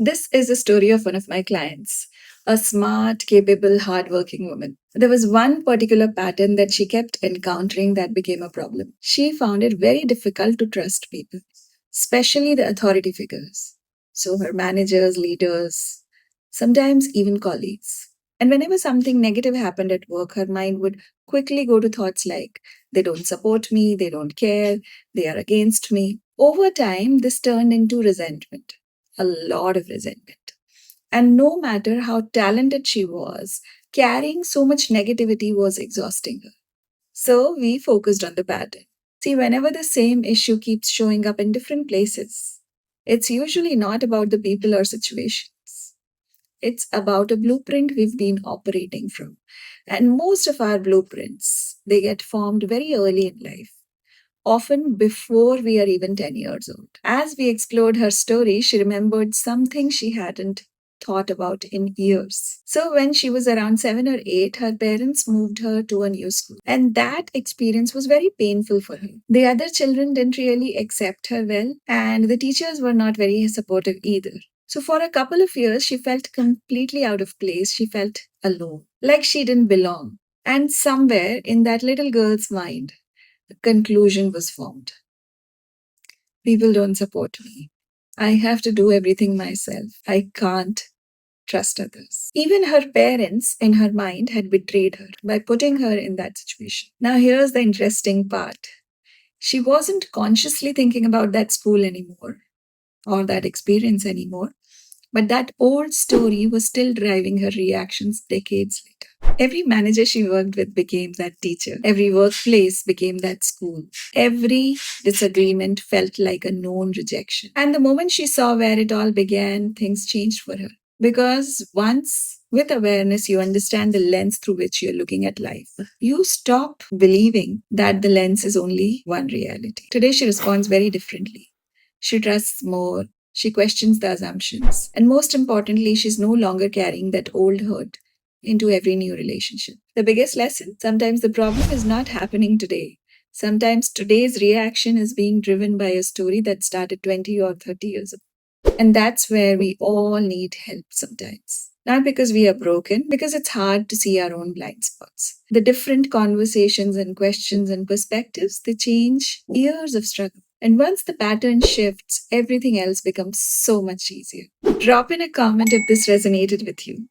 This is a story of one of my clients, a smart, capable, hardworking woman. There was one particular pattern that she kept encountering that became a problem. She found it very difficult to trust people, especially the authority figures. So, her managers, leaders, sometimes even colleagues. And whenever something negative happened at work, her mind would quickly go to thoughts like, they don't support me, they don't care, they are against me. Over time, this turned into resentment, a lot of resentment. And no matter how talented she was, carrying so much negativity was exhausting her. So we focused on the pattern. See, whenever the same issue keeps showing up in different places, it's usually not about the people or situations. It's about a blueprint we've been operating from. And most of our blueprints, they get formed very early in life, often before we are even 10 years old. As we explored her story, she remembered something she hadn't thought about in years. So, when she was around 7 or 8, her parents moved her to a new school. And that experience was very painful for her. The other children didn't really accept her well, and the teachers were not very supportive either. So, for a couple of years, she felt completely out of place. She felt alone, like she didn't belong. And somewhere in that little girl's mind, the conclusion was formed. People don't support me. I have to do everything myself. I can't trust others. Even her parents, in her mind, had betrayed her by putting her in that situation. Now, here's the interesting part. She wasn't consciously thinking about that school anymore or that experience anymore, but that old story was still driving her reactions decades later. Every manager she worked with became that teacher. Every workplace became that school. Every disagreement felt like a known rejection. And the moment she saw where it all began, things changed for her. Because once with awareness, you understand the lens through which you're looking at life. You stop believing that the lens is only one reality. Today, she responds very differently. She trusts more. She questions the assumptions. And most importantly, she's no longer carrying that old hurt into every new relationship. The biggest lesson, sometimes the problem is not happening today. Sometimes today's reaction is being driven by a story that started 20 or 30 years ago. And that's where we all need help sometimes. Not because we are broken, because it's hard to see our own blind spots. The different conversations and questions and perspectives, they change years of struggle. And once the pattern shifts, everything else becomes so much easier. Drop in a comment if this resonated with you.